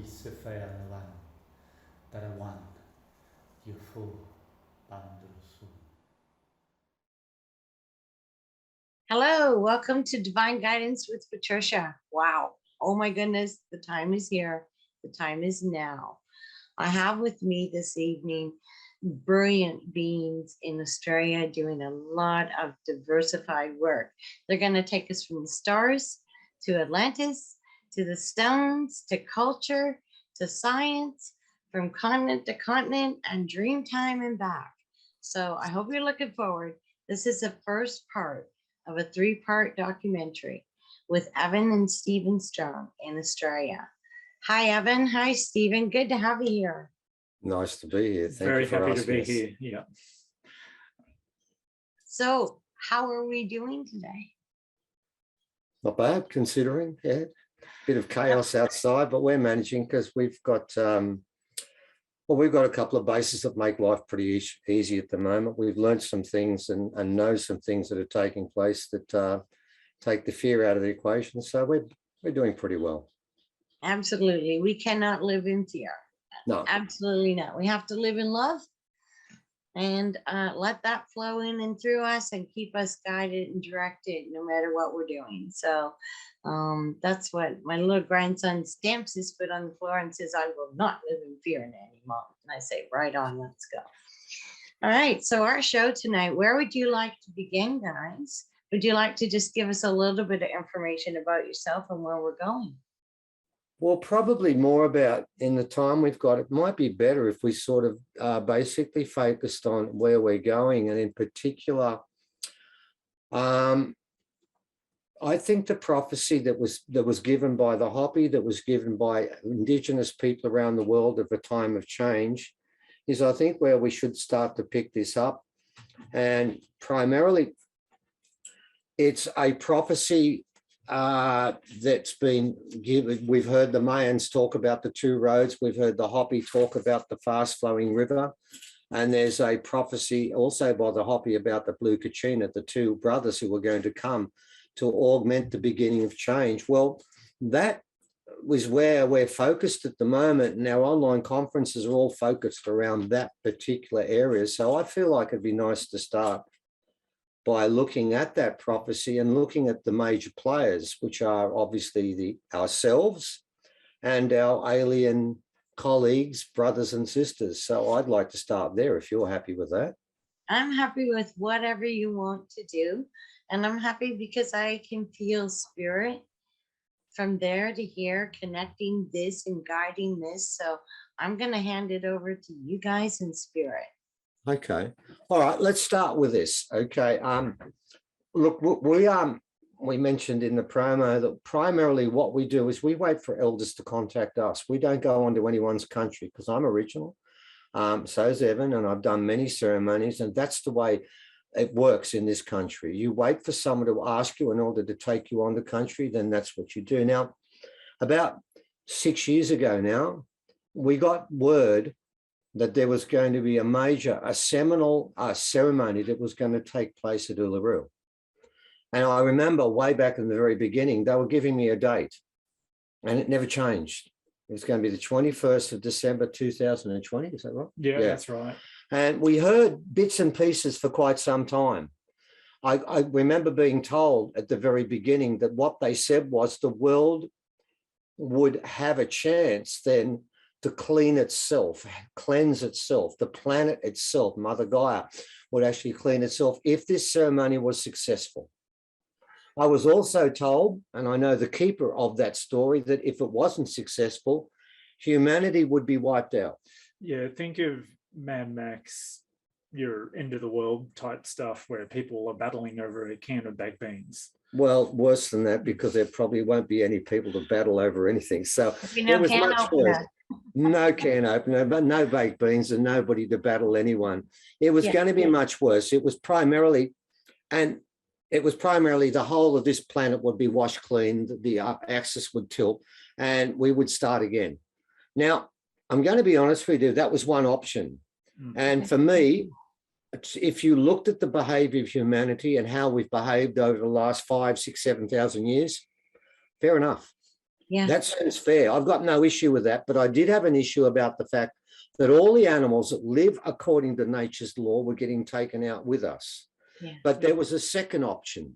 se fealawan tarawan yufu bandrusu. Hello, welcome to Divine Guidance with Patricia. Wow. Oh my goodness, the time is here. The time is now. I have with me this evening brilliant beings in Australia doing a lot of diversified work. They're going to take us from the stars to Atlantis, to the stones, to culture, to science, from continent to continent, and dream time and back. So I hope you're looking forward. This is the first part of a 3-part documentary with Evan and Stephen Strong in Australia. Hi, Evan. Hi, Stephen. Good to have you here. Nice to be here. Very happy to be here. Yeah. So, how are we doing today? Not bad, considering. Yeah, bit of chaos outside, but we're managing because we've got we've got a couple of bases that make life pretty easy at the moment. We've learned some things and know some things that are taking place that take the fear out of the equation. So we're doing pretty well. Absolutely, we cannot live in fear. No, absolutely not. We have to live in love and let that flow in and through us and keep us guided and directed no matter what we're doing. So that's what my little grandson stamps his foot on the floor and says, I will not live in fear anymore. And I say, right on, let's go. All right, so our show tonight, where would you like to begin, guys? Would you like to just give us a little bit of information about yourself and where we're going? well, probably more about in the time we've got. It might be better if we sort of basically focused on where we're going, and in particular, I think the prophecy that was given by the Hopi, that was given by Indigenous people around the world of a time of change, is I think where we should start to pick this up. And primarily, it's a prophecy that's been given. We've heard the Mayans talk about the 2 roads. We've heard the Hopi talk about the fast-flowing river. And there's a prophecy also by the Hopi about the blue Katrina, the 2 brothers who were going to come to augment the beginning of change. Well, that was where we're focused at the moment, and our online conferences are all focused around that particular area. So I feel like it'd be nice to start by looking at that prophecy and looking at the major players, which are obviously ourselves and our alien colleagues, brothers and sisters. So I'd like to start there if you're happy with that. I'm happy with whatever you want to do. And I'm happy because I can feel spirit from there to here, connecting this and guiding this. So I'm going to hand it over to you guys in spirit. Okay. All right. Let's start with this. Okay. Look, we mentioned in the promo that primarily what we do is we wait for elders to contact us. We don't go onto anyone's country because I'm original. So is Evan, and I've done many ceremonies, and that's the way it works in this country. You wait for someone to ask you in order to take you on the country, then that's what you do. Now, about 6 years ago now, we got word that there was going to be a seminal ceremony that was going to take place at Uluru. And I remember way back in the very beginning, they were giving me a date, and it never changed. It was going to be the 21st of December, 2020. Is that right? Yeah, that's right. And we heard bits and pieces for quite some time. I remember being told at the very beginning that what they said was the world would have a chance then to clean itself, cleanse itself. The planet itself, Mother Gaia, would actually clean itself if this ceremony was successful. I was also told, and I know the keeper of that story, that if it wasn't successful, humanity would be wiped out. Yeah, think of Mad Max, your end of the world type stuff where people are battling over a can of baked beans. Well, worse than that, because there probably won't be any people to battle over anything. So it was much worse. No can opener, but no baked beans and nobody to battle anyone. It was going to be much worse. It was primarily the whole of this planet would be washed clean, the axis would tilt, and we would start again. Now, I'm going to be honest with you, that was one option. And for me, if you looked at the behavior of humanity and how we've behaved over the last 5, 6, 7,000 years, fair enough. Yeah. That sounds fair. I've got no issue with that, but I did have an issue about the fact that all the animals that live according to nature's law were getting taken out with us. Yeah. But there was a second option.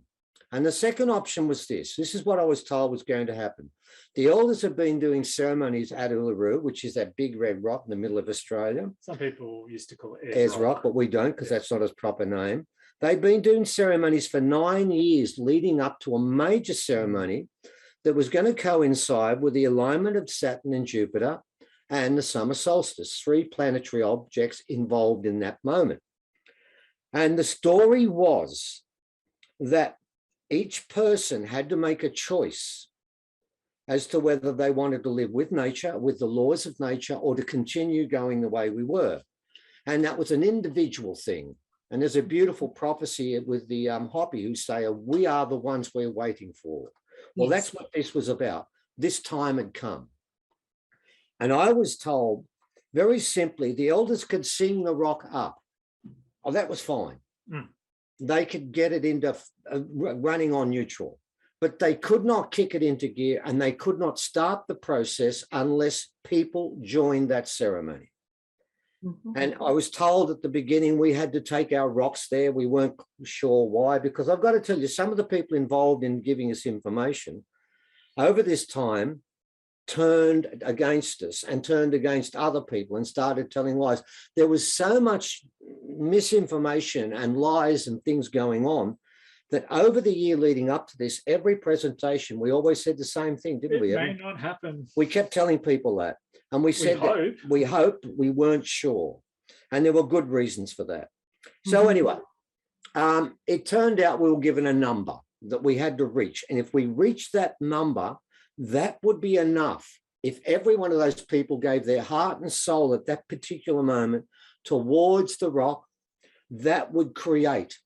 And the second option was this. This is what I was told was going to happen. The elders have been doing ceremonies at Uluru, which is that big red rock in the middle of Australia. Some people used to call it Ayers Rock, but we don't, because that's not his proper name. They've been doing ceremonies for 9 years leading up to a major ceremony that was going to coincide with the alignment of Saturn and Jupiter and the summer solstice, 3 planetary objects involved in that moment. And the story was that each person had to make a choice as to whether they wanted to live with nature, with the laws of nature, or to continue going the way we were. And that was an individual thing. And there's a beautiful prophecy with the Hopi who say, we are the ones we're waiting for. Well, Yes. that's what this was about. This time had come. And I was told very simply, the elders could sing the rock up. Oh, that was fine. Mm. They could get it into running on neutral, but they could not kick it into gear, and they could not start the process unless people joined that ceremony. Mhm. And I was told at the beginning we had to take our rocks there. We weren't sure why, because I've got to tell you, some of the people involved in giving us information over this time turned against us and turned against other people and started telling lies. There was so much misinformation and lies and things going on that over the year leading up to this, every presentation, we always said the same thing, didn't we? It may not happen. We kept telling people that. And we said that we hoped, we weren't sure. And there were good reasons for that. So anyway, it turned out we were given a number that we had to reach. And if we reached that number, that would be enough. If every one of those people gave their heart and soul at that particular moment towards the rock, that would create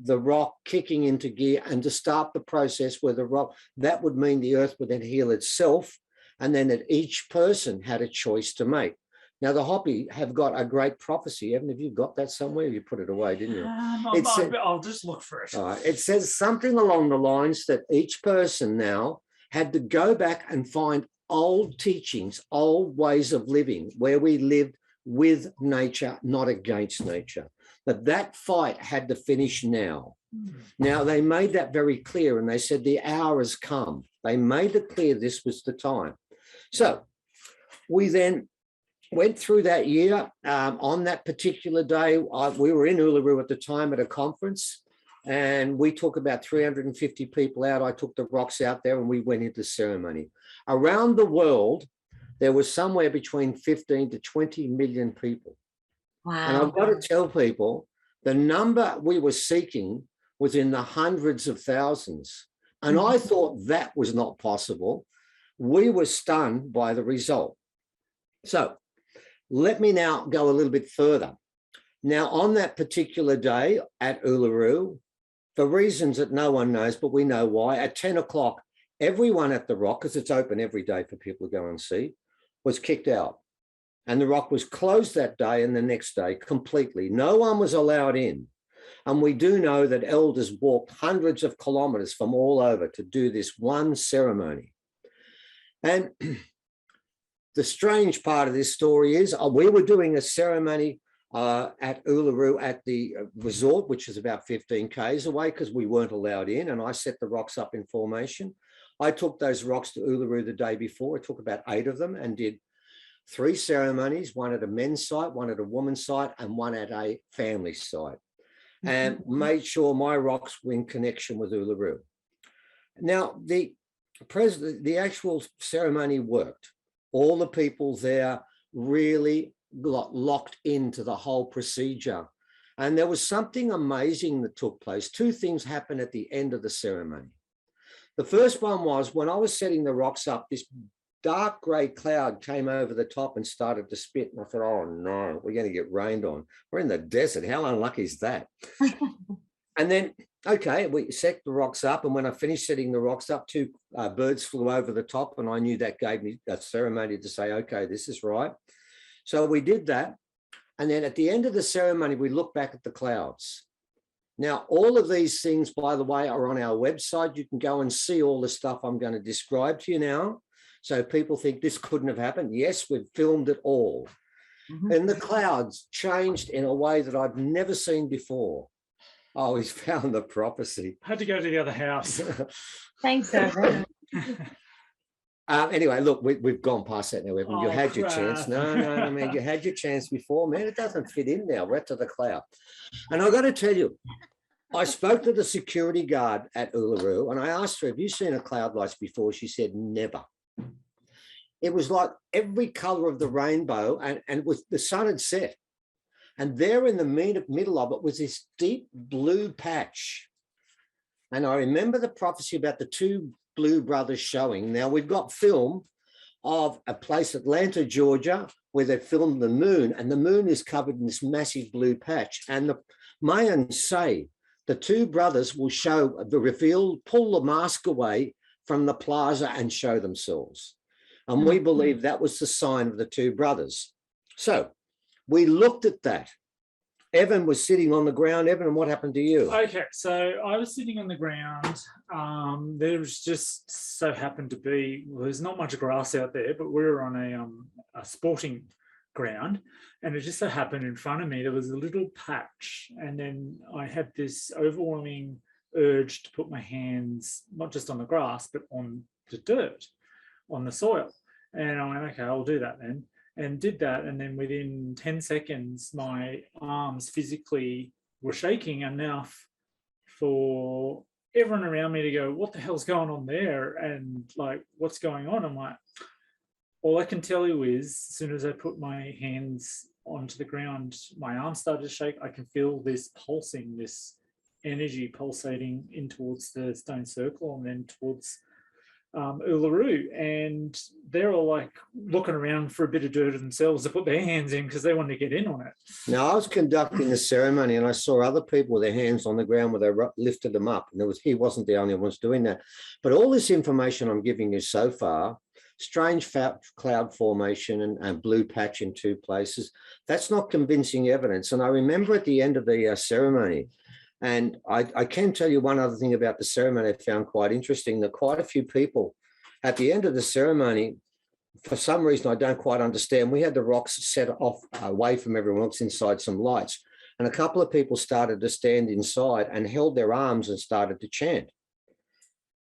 the rock kicking into gear, and to start the process where the rock, that would mean the earth would then heal itself, and then that each person had a choice to make. Now, the Hopi have got a great prophecy. Haven't you got that somewhere? You put it away, didn't you? I'll just look for it. All right. It says something along the lines that each person now had to go back and find old teachings, old ways of living, where we lived with nature, not against nature. But that fight had to finish now. Now, they made that very clear, and they said the hour has come. They made it clear this was the time. So we then went through that year. On that particular day, we were in Uluru at the time at a conference, and we took about 350 people out. I took the rocks out there, and we went into ceremony. Around the world, there was somewhere between 15 to 20 million people. Wow. And I've got to tell people, the number we were seeking was in the hundreds of thousands. And I thought that was not possible. We were stunned by the result. So let me now go a little bit further. Now, on that particular day at Uluru, for reasons that no one knows, but we know why, at 10 o'clock, everyone at the rock, because it's open every day for people to go and see, was kicked out. And the rock was closed that day and the next day completely. No one was allowed in. And we do know that elders walked hundreds of kilometers from all over to do this one ceremony. And the strange part of this story is we were doing a ceremony at Uluru at the resort, which is about 15 Ks away, because we weren't allowed in. And I set the rocks up in formation. I took those rocks to Uluru the day before. I took about 8 of them and did 3 ceremonies, one at a men's site, one at a woman's site, and one at a family site, and made sure my rocks were in connection with Uluru. Now, the actual ceremony worked. All the people there really got locked into the whole procedure. And there was something amazing that took place. 2 things happened at the end of the ceremony. The first one was when I was setting the rocks up, this dark grey cloud came over the top and started to spit. And I thought, oh no, we're going to get rained on. We're in the desert. How unlucky is that? And then, okay, we set the rocks up. And when I finished setting the rocks up, 2 birds flew over the top. And I knew that gave me a ceremony to say, okay, this is right. So we did that. And then at the end of the ceremony, we looked back at the clouds. Now, all of these things, by the way, are on our website. You can go and see all the stuff I'm going to describe to you now. So people think this couldn't have happened. Yes, we've filmed it all. And the clouds changed in a way that I've never seen before. Oh, he's found the prophecy. I had to go to the other house. Thanks, Evan. Anyway, look, we've gone past that now, Evan. You Oh, had your crap. chance. No, I mean, you had your chance before, man. It doesn't fit in now. We're at to the cloud. And I've got to tell you, I spoke to the security guard at Uluru and I asked her, have you seen a cloud lights before? She said, never. It was like every color of the rainbow, and with the sun had set. And there in the middle of it was this deep blue patch. And I remember the prophecy about the two blue brothers showing. Now we've got film of a place, Atlanta, Georgia, where they filmed the moon, and the moon is covered in this massive blue patch. And the Mayans say the two brothers will show the reveal, pull the mask away from the plaza and show themselves. And we believe that was the sign of the two brothers. So we looked at that. Evan was sitting on the ground. Evan, what happened to you? Okay, so I was sitting on the ground. There was just so happened to be, well, there's not much grass out there, but we were on a sporting ground, and it just so happened in front of me there was a little patch, and then I had this overwhelming urge to put my hands not just on the grass but on the dirt, on the soil. And I went, okay, I'll do that then, and did that. And then within 10 seconds, my arms physically were shaking enough for everyone around me to go, what the hell's going on there? And like, what's going on? I'm like, all I can tell you is as soon as I put my hands onto the ground, my arms started to shake. I can feel this pulsing, this energy pulsating in towards the stone circle and then towards Uluru, and they're all like looking around for a bit of dirt themselves to put their hands in because they want to get in on it. Now, I was conducting the ceremony and I saw other people with their hands on the ground where they lifted them up, and he wasn't the only ones doing that. But all this information I'm giving you so far, strange cloud formation and blue patch in two places, that's not convincing evidence. And I remember at the end of the ceremony, and I can tell you one other thing about the ceremony I found quite interesting, that quite a few people at the end of the ceremony, for some reason I don't quite understand, we had the rocks set off away from everyone else inside some lights. And a couple of people started to stand inside and held their arms and started to chant.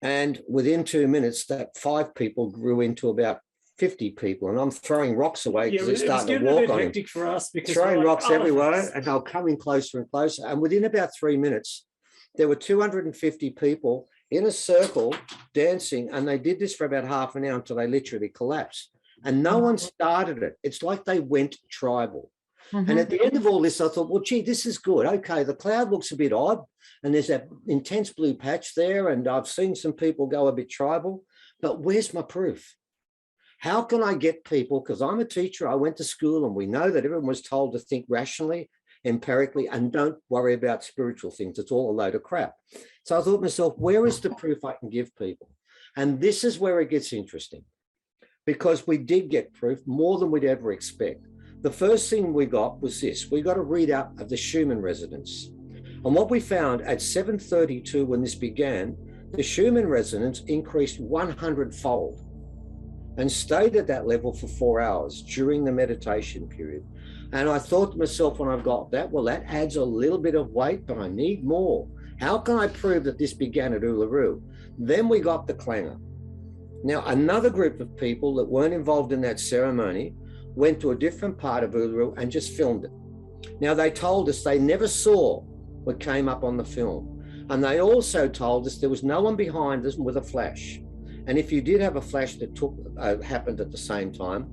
And within 2 minutes, that 5 people grew into about 50 people, and I'm throwing rocks away because it's starting to walk on him. For us because throwing like, rocks everywhere, and they'll coming closer and closer. And within about 3 minutes, there were 250 people in a circle dancing, and they did this for about half an hour until they literally collapsed. And no one started it. It's like they went tribal. And at the end of all this, I thought, well, gee, this is good. Okay, the cloud looks a bit odd, and there's that intense blue patch there, and I've seen some people go a bit tribal, but where's my proof? How can I get people, because I'm a teacher, I went to school, and we know that everyone was told to think rationally, empirically, and don't worry about spiritual things. It's all a load of crap. So I thought to myself, where is the proof I can give people? And this is where it gets interesting, because we did get proof more than we'd ever expect. The first thing we got was this. We got a readout of the Schumann resonance. And what we found at 7:32 when this began, the Schumann resonance increased 100-fold and stayed at that level for 4 hours during the meditation period. And I thought to myself when I got that, well, that adds a little bit of weight, but I need more. How can I prove that this began at Uluru? Then we got the clangor. Now, another group of people that weren't involved in that ceremony went to a different part of Uluru and just filmed it. Now, they told us they never saw what came up on the film. And they also told us there was no one behind us with a flash. And if you did have a flash that happened at the same time,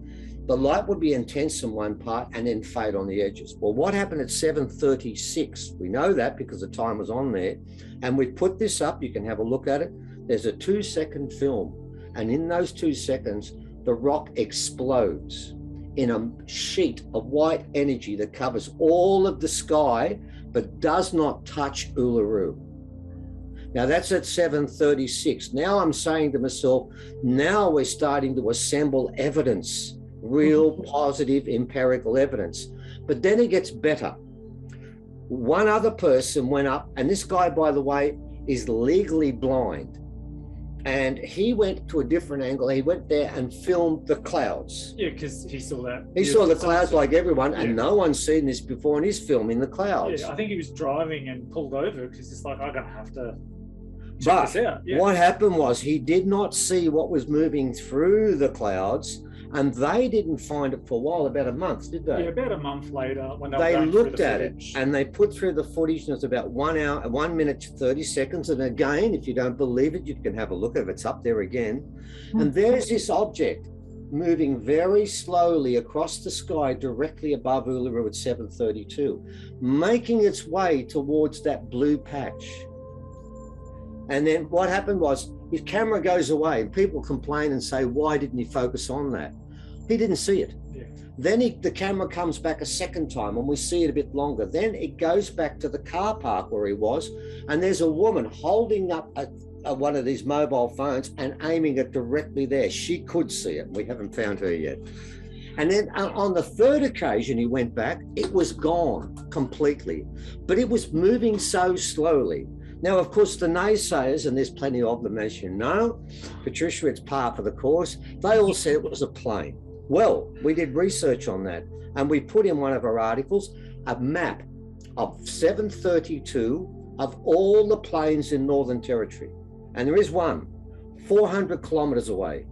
the light would be intense in one part and then fade on the edges. Well, what happened at 7:36? We know that because the time was on there. And we put this up, you can have a look at it. There's a 2-second film. And in those 2 seconds, the rock explodes in a sheet of white energy that covers all of the sky, but does not touch Uluru. Now that's at 7:36. Now I'm saying to myself, now we're starting to assemble evidence, real positive empirical evidence. But then it gets better. One other person went up, and this guy, by the way, is legally blind. And he went to a different angle. He went there and filmed the clouds. Yeah, because he saw that. He saw the clouds like everyone, and Yeah. no one's seen this before, and he's filming the clouds. Yeah, I think he was driving and pulled over because it's like, I'm going to have to check But this out. Yeah. what happened was he did not see what was moving through the clouds, and they didn't find it for a while, about a month, did they? Yeah, about a month later, when they They were going through looked the at it footage. and they put through the footage, and it's about 1 hour, 1 minute, 30 seconds. And again, if you don't believe it, you can have a look at it. It's up there again. And there's this object moving very slowly across the sky directly above Uluru at 7:32, making its way towards that blue patch. And then what happened was his camera goes away, and people complain and say, why didn't he focus on that? He didn't see it. Yeah. Then the camera comes back a second time, and we see it a bit longer. Then it goes back to the car park where he was, and there's a woman holding up one of these mobile phones and aiming it directly there. She could see it. We haven't found her yet. And then on the third occasion he went back, it was gone completely, but it was moving so slowly. Now, of course, the naysayers, and there's plenty of them, as you know, Patricia, it's par for the course, they all said it was a plane. Well, we did research on that, and we put in one of our articles a map of 732 of all the planes in Northern Territory. And there is one 400 kilometres away,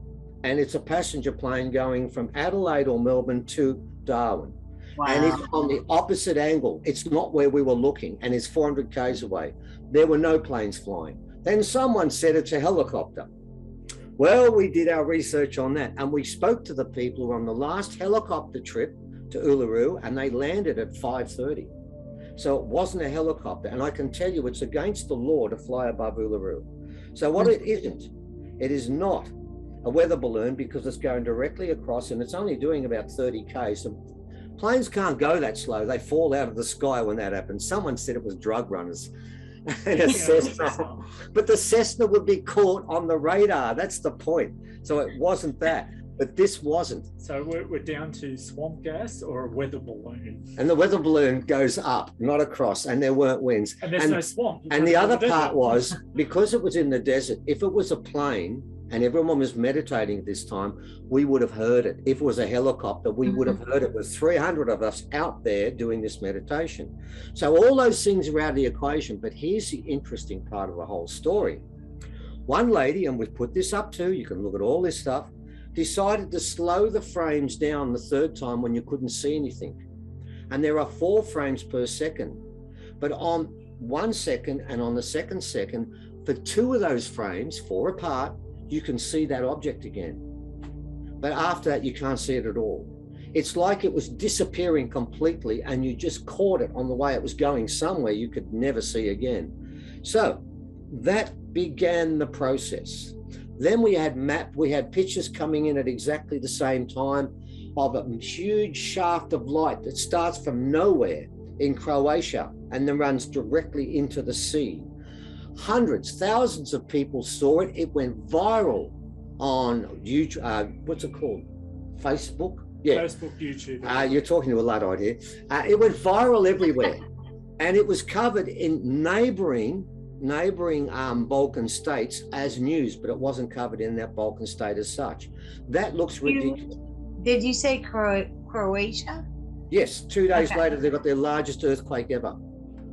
and it's a passenger plane going from Adelaide or Melbourne to Darwin. Wow. And it's on the opposite angle. It's not where we were looking, and it's 400 k's away. There were no planes flying. Then someone said it's a helicopter. Well, we did our research on that, and we spoke to the people who were on the last helicopter trip to Uluru, and they landed at 5:30. So it wasn't a helicopter, and I can tell you it's against the law to fly above Uluru. So what it isn't, it is not a weather balloon, because it's going directly across, and it's only doing about 30 k's. So planes can't go that slow. They fall out of the sky when that happens. Someone said it was drug runners. And a Cessna. But the Cessna would be caught on the radar. That's the point. So it wasn't that, but this wasn't. So we're down to swamp gas or a weather balloon. And the weather balloon goes up, not across, and there weren't winds. And there's no swamp. And the other part was, because it was in the desert, if it was a plane and everyone was meditating at this time, we would have heard it. If it was a helicopter, we would have heard it with 300 of us out there doing this meditation. So all those things are out of the equation, but here's the interesting part of the whole story. One lady, and we've put this up too, you can look at all this stuff, decided to slow the frames down the third time when you couldn't see anything. And there are 4 frames per second. But on 1 second and on the second second, for 2 of those frames, 4 apart, you can see that object again. But after that, you can't see it at all. It's like it was disappearing completely, and you just caught it on the way it was going somewhere you could never see again. So that began the process. Then we had pictures coming in at exactly the same time of a huge shaft of light that starts from nowhere in Croatia and then runs directly into the sea. Hundreds, thousands of people saw it. It went viral on YouTube. What's it called? Facebook? Yeah. Facebook, YouTube. You're talking to a Luddite here. It went viral everywhere. And it was covered in neighboring Balkan states as news, but it wasn't covered in that Balkan state as such. That looks ridiculous. Did you say Croatia? Yes, 2 days Okay. later, they got their largest earthquake ever.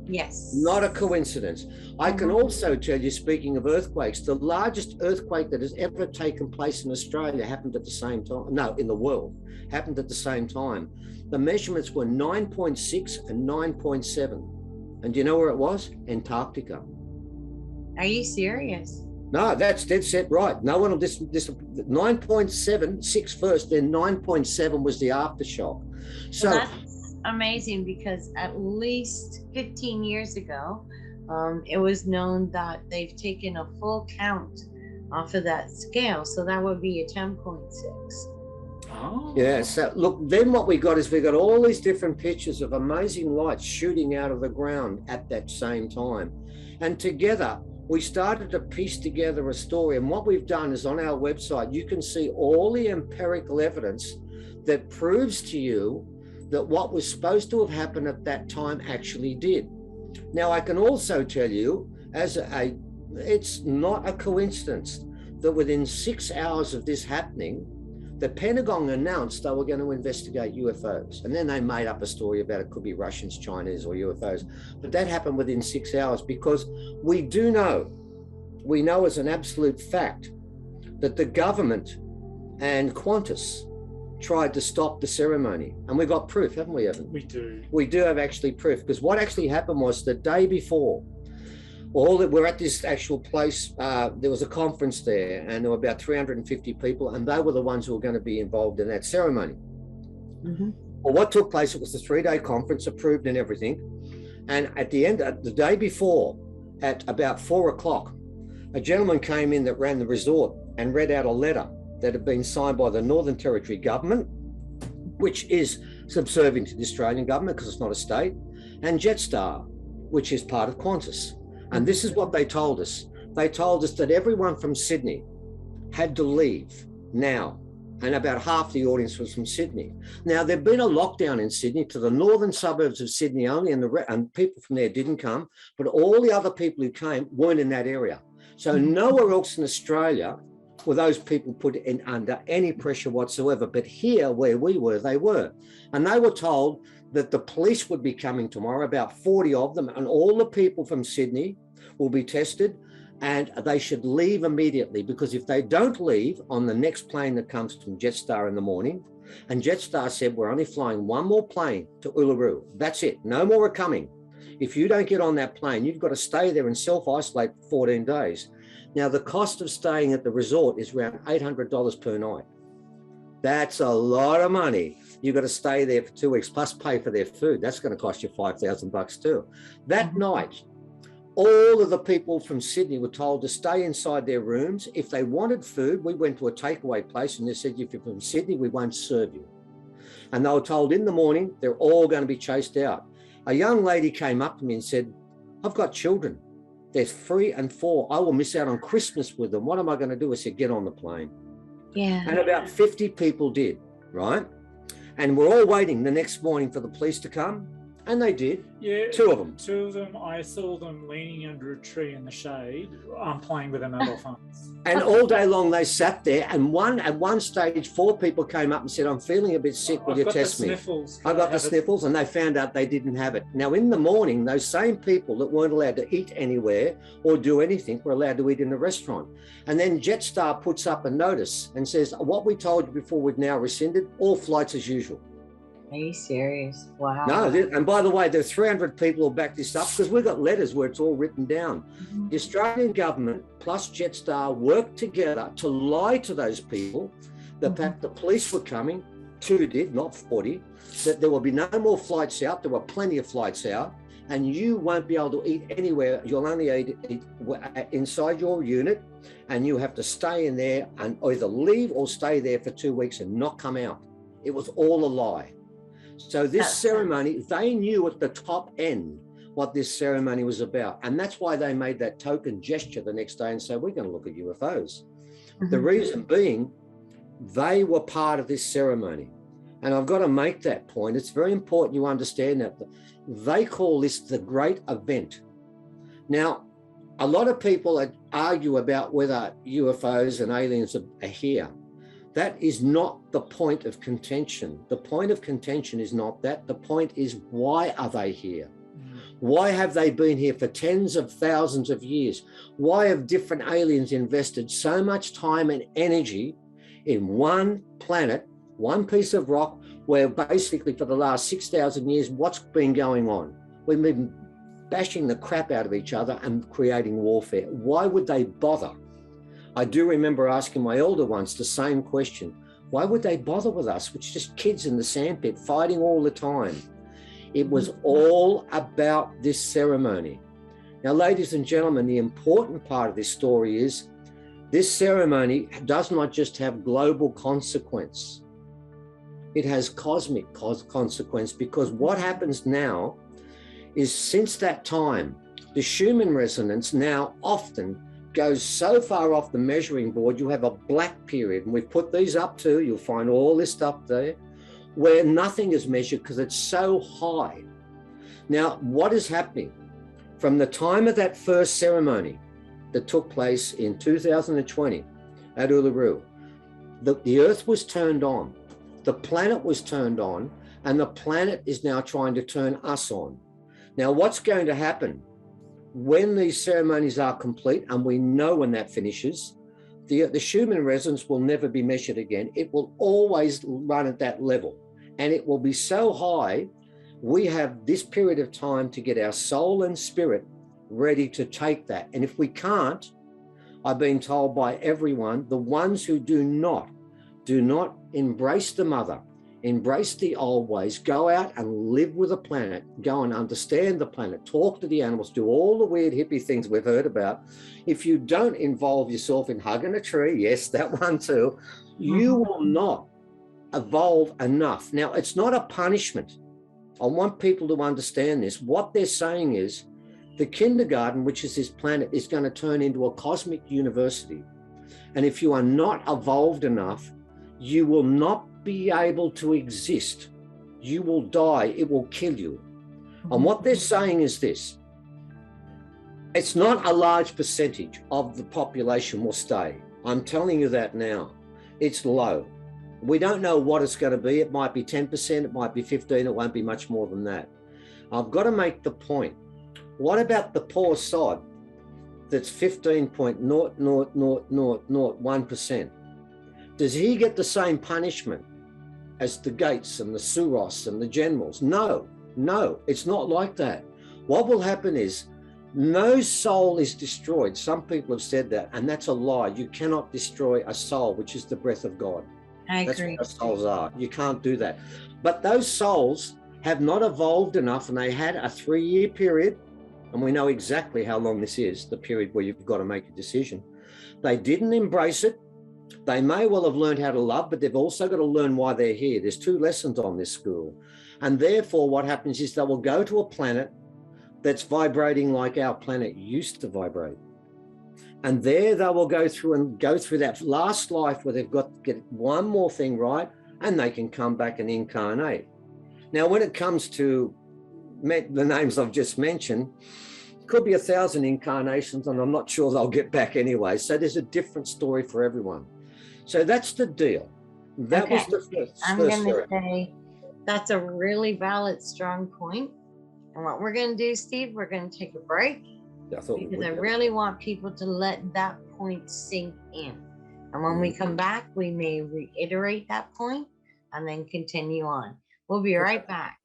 Yes. Not a coincidence. I can also tell you, speaking of earthquakes, the largest earthquake that has ever taken place in Australia happened at the same time. No, in the world, happened at the same time. The measurements were 9.6 and 9.7. And do you know where it was? Antarctica. Are you serious? No, that's dead set right. No one will 9.7, 6 first, then 9.7 was the aftershock. So Well, that's amazing, because at least 15 years ago, it was known that they've taken a full count off of that scale. So that would be a 10.6. Oh. yeah, so look, then what we got is we got all these different pictures of amazing lights shooting out of the ground at that same time. And together, we started to piece together a story. And what we've done is on our website, you can see all the empirical evidence that proves to you that what was supposed to have happened at that time actually did. Now, I can also tell you, it's not a coincidence that within 6 hours of this happening, the Pentagon announced they were going to investigate UFOs. And then they made up a story about it could be Russians, Chinese, or UFOs. But that happened within 6 hours, because we know as an absolute fact that the government and Qantas tried to stop the ceremony. And we got proof, haven't we, Evan? We do. We do have actually proof, because what actually happened was the day before, we're at this actual place, there was a conference there, and there were about 350 people, and they were the ones who were going to be involved in that ceremony. Mm-hmm. Well, what took place, it was a 3-day conference, approved and everything. And at the end, the day before, at about 4 o'clock, a gentleman came in that ran the resort and read out a letter that had been signed by the Northern Territory government, which is subservient to the Australian government because it's not a state, and Jetstar, which is part of Qantas. And this is what they told us. They told us that everyone from Sydney had to leave now, and about half the audience was from Sydney. Now, there'd been a lockdown in Sydney to the northern suburbs of Sydney only, and people from there didn't come, but all the other people who came weren't in that area. So nowhere else in Australia were those people put in under any pressure whatsoever. But here where we were, they were. And they were told that the police would be coming tomorrow, about 40 of them, and all the people from Sydney will be tested, and they should leave immediately, because if they don't leave on the next plane that comes from Jetstar in the morning, and Jetstar said, we're only flying one more plane to Uluru. That's it. No more are coming. If you don't get on that plane, you've got to stay there and self-isolate for 14 days. Now, the cost of staying at the resort is around $800 per night. That's a lot of money. You've got to stay there for 2 weeks, plus pay for their food. That's going to cost you $5,000 too. That night, all of the people from Sydney were told to stay inside their rooms. If they wanted food, we went to a takeaway place and they said, if you're from Sydney, we won't serve you. And they were told in the morning, they're all going to be chased out. A young lady came up to me and said, I've got children. They're 3 and 4. I will miss out on Christmas with them. What am I going to do? I said, get on the plane. Yeah. And about 50 people did, right? And we're all waiting the next morning for the police to come. And they did. Yeah. 2 of them. 2 of them, I saw them leaning under a tree in the shade, playing with their mobile phones. And all day long they sat there, and at one stage 4 people came up and said, I'm feeling a bit sick, will you test me? I got the sniffles, and they found out they didn't have it. Now in the morning, those same people that weren't allowed to eat anywhere or do anything were allowed to eat in the restaurant. And then Jetstar puts up a notice and says, what we told you before, we've now rescinded, all flights as usual. Are you serious? Wow. No, and by the way, there are 300 people who back this up, because we've got letters where it's all written down. Mm-hmm. The Australian government plus Jetstar worked together to lie to those people. The fact the police were coming, 2 did, not 40, that there will be no more flights out. There were plenty of flights out, and you won't be able to eat anywhere. You'll only eat inside your unit, and you have to stay in there and either leave or stay there for 2 weeks and not come out. It was all a lie. So this ceremony, they knew at the top end what this ceremony was about. And that's why they made that token gesture the next day and said, we're going to look at UFOs. Mm-hmm. The reason being, they were part of this ceremony. And I've got to make that point. It's very important you understand that. They call this the great event. Now, a lot of people argue about whether UFOs and aliens are here. That is not the point of contention. The point of contention is not that. The point is, why are they here? Why have they been here for tens of thousands of years? Why have different aliens invested so much time and energy in one planet, one piece of rock, where basically for the last 6,000 years, what's been going on? We've been bashing the crap out of each other and creating warfare. Why would they bother? I do remember asking my elder ones the same question. Why would they bother with us? Which just kids in the sandpit fighting all the time. It was all about this ceremony. Now, ladies and gentlemen, the important part of this story is this ceremony does not just have global consequence. It has cosmic consequence, because what happens now is, since that time, the Schumann resonance now often goes so far off the measuring board, you have a black period. And we've put these up too. You'll find all this stuff there where nothing is measured because it's so high. Now, what is happening? From the time of that first ceremony that took place in 2020 at Uluru, the earth was turned on, the planet was turned on, and the planet is now trying to turn us on. Now, what's going to happen when these ceremonies are complete, and we know when that finishes, the Schumann resonance will never be measured again. It will always run at that level, and it will be so high. We have this period of time to get our soul and spirit ready to take that. And if we can't, I've been told by everyone, the ones who do not embrace the mother, embrace the old ways, go out and live with the planet, go and understand the planet, talk to the animals, do all the weird hippie things we've heard about. If you don't involve yourself in hugging a tree, yes, that one too, you will not evolve enough. Now, it's not a punishment. I want people to understand this. What they're saying is the kindergarten, which is this planet, is going to turn into a cosmic university. And if you are not evolved enough, you will not be able to exist. You will die. It will kill you. And what they're saying is this. It's not a large percentage of the population will stay. I'm telling you that now. It's low. We don't know what it's going to be. It might be 10%, it might be 15%, it won't be much more than that. I've got to make the point. What about the poor sod that's 15.00001%? Does he get the same punishment as the Gates and the Suros and the generals? No, it's not like that. What will happen is no soul is destroyed. Some people have said that, and that's a lie. You cannot destroy a soul, which is the breath of God. That's what our souls are. You can't do that. But those souls have not evolved enough, and they had a 3-year period, and we know exactly how long this is, the period where you've got to make a decision. They didn't embrace it. They may well have learned how to love, but they've also got to learn why they're here. There's 2 lessons on this school. And therefore, what happens is they will go to a planet that's vibrating like our planet used to vibrate. And there they will go through that last life where they've got to get one more thing right, and they can come back and incarnate. Now, when it comes to the names I've just mentioned, it could be 1,000 incarnations, and I'm not sure they'll get back anyway. So there's a different story for everyone. So that's the deal. That was the first. I'm going to say that's a really valid, strong point. And what we're going to do, Steve, we're going to take a break. Because I really want people to let that point sink in. And when we come back, we may reiterate that point and then continue on. We'll be right back.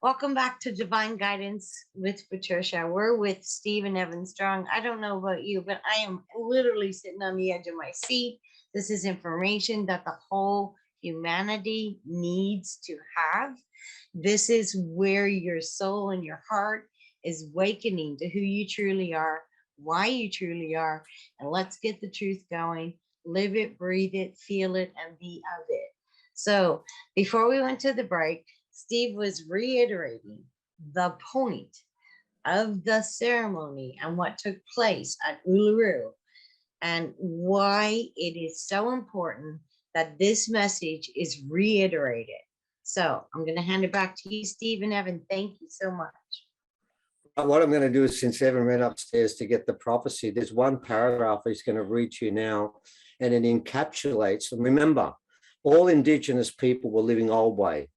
Welcome back to Divine Guidance with Patricia. We're with Stephen Evan Strong. I don't know about you, but I am literally sitting on the edge of my seat. This is information that the whole humanity needs to have. This is where your soul and your heart is awakening to who you truly are, why you truly are, and let's get the truth going. Live it, breathe it, feel it, and be of it. So before we went to the break, Steve was reiterating the point of the ceremony and what took place at Uluru and why it is so important that this message is reiterated. So I'm going to hand it back to you, Steve and Evan. Thank you so much. What I'm going to do is, since Evan ran upstairs to get the prophecy, there's one paragraph he's going to read to you now, and it encapsulates. And remember, all Indigenous people were living old way.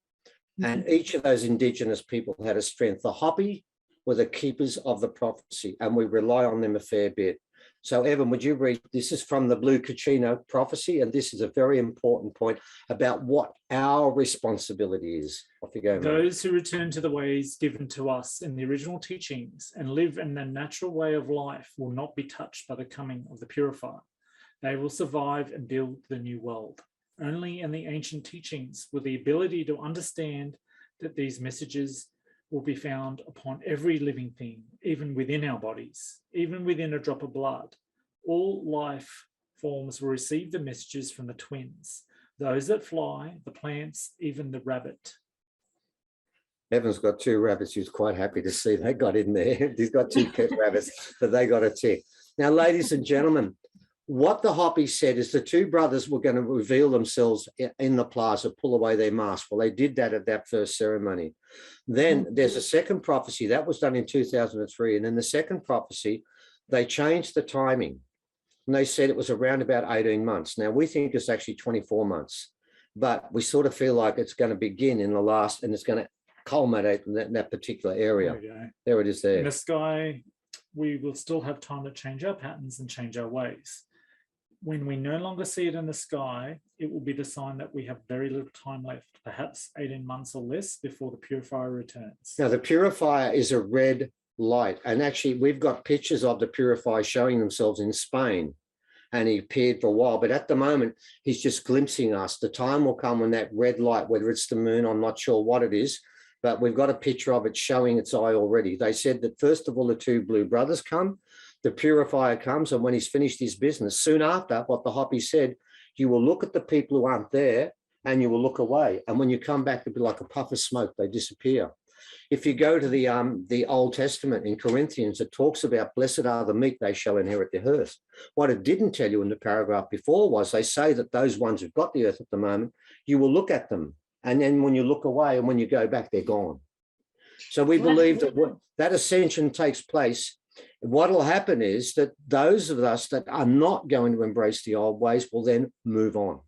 And each of those Indigenous people had a strength. The Hopi were the keepers of the prophecy, and we rely on them a fair bit. So, Evan, would you read? This is from the Blue Katrina prophecy, and this is a very important point about what our responsibility is. Off you go, mate. Those who return to the ways given to us in the original teachings and live in the natural way of life will not be touched by the coming of the purifier. They will survive and build the new world. Only in the ancient teachings with the ability to understand that these messages will be found upon every living thing, even within our bodies, even within a drop of blood. All life forms will receive the messages from the twins, those that fly, the plants, even the rabbit. Evan's got 2 rabbits. He was quite happy to see they got in there. He's got 2 pet rabbits, but they got a tick. Now, ladies and gentlemen, what the Hopi said is the 2 brothers were going to reveal themselves in the plaza, pull away their mask. Well, they did that at that first ceremony. Then there's a second prophecy that was done in 2003. And in the second prophecy, they changed the timing. And they said it was around about 18 months. Now, we think it's actually 24 months. But we sort of feel like it's going to begin in the last, and it's going to culminate in that particular area. There we go. There it is there. In the sky, we will still have time to change our patterns and change our ways. When we no longer see it in the sky, it will be the sign that we have very little time left, perhaps 18 months or less before the purifier returns. Now, the purifier is a red light. And actually, we've got pictures of the purifier showing themselves in Spain. And he appeared for a while. But at the moment, he's just glimpsing us. The time will come when that red light, whether it's the moon, I'm not sure what it is, but we've got a picture of it showing its eye already. They said that first of all, the 2 blue brothers come. The purifier comes, and when he's finished his business, soon after, what the Hopi said, you will look at the people who aren't there and you will look away. And when you come back, it'll be like a puff of smoke. They disappear. If you go to the Old Testament in Corinthians, it talks about blessed are the meek, they shall inherit the earth. What it didn't tell you in the paragraph before was they say that those ones who've got the earth at the moment, you will look at them. And then when you look away and when you go back, they're gone. So we believe that that ascension takes place. What will happen is that those of us that are not going to embrace the old ways will then move on.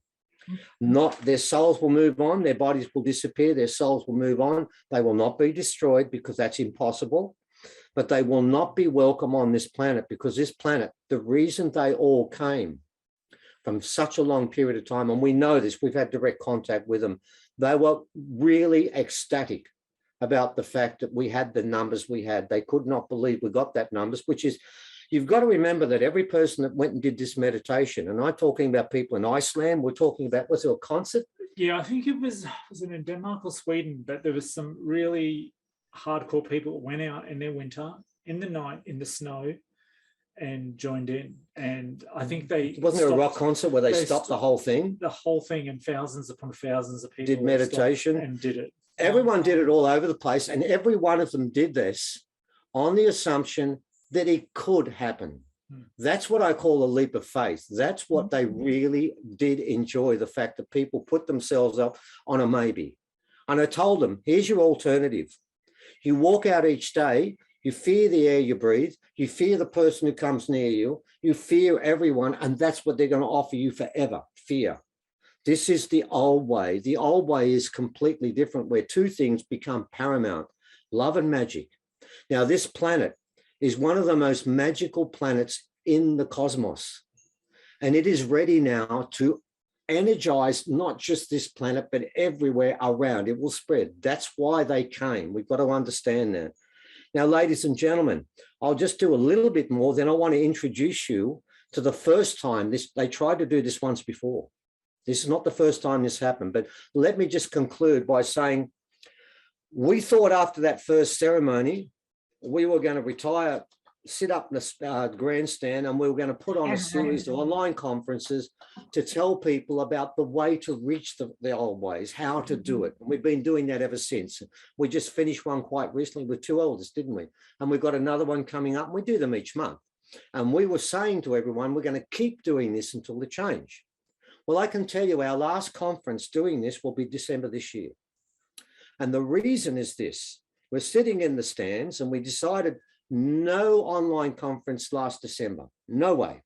Not their souls will move on, their bodies will disappear, their souls will move on. They will not be destroyed because that's impossible, but they will not be welcome on this planet because this planet, the reason they all came from such a long period of time, and we know this, we've had direct contact with them, they were really ecstatic about the fact that we had the numbers we had. They could not believe we got that numbers, which is, you've got to remember that every person that went and did this meditation, and I'm talking about people in Iceland, we're talking about, was there a concert? Yeah, I think it was it in Denmark or Sweden, but there was some really hardcore people that went out in their winter, in the night, in the snow, and joined in. And I think they... Wasn't there a rock concert where they stopped the whole thing? The whole thing, and thousands upon thousands of people did meditation and did it. Everyone did it all over the place, and every one of them did this on the assumption that it could happen. That's what I call a leap of faith. That's what they really did enjoy, the fact that people put themselves up on a maybe. And I told them, here's your alternative. You walk out each day, you fear the air you breathe, you fear the person who comes near you, you fear everyone, and that's what they're going to offer you forever, fear. This is the old way. The old way is completely different, where 2 things become paramount, love and magic. Now, this planet is one of the most magical planets in the cosmos, and it is ready now to energize not just this planet, but everywhere around. It will spread. That's why they came. We've got to understand that. Now, ladies and gentlemen, I'll just do a little bit more. Then I want to introduce you to the first time they tried to do this once before. This is not the first time this happened, but let me just conclude by saying, we thought after that first ceremony, we were going to retire, sit up in the grandstand, and we were going to put on a series of online conferences to tell people about the way to reach the old ways, how to do it. And we've been doing that ever since. We just finished one quite recently with 2 elders, didn't we? And we've got another one coming up, and we do them each month. And we were saying to everyone, we're going to keep doing this until the change. Well, I can tell you our last conference doing this will be December this year. And the reason is this: we're sitting in the stands and we decided no online conference last December, no way.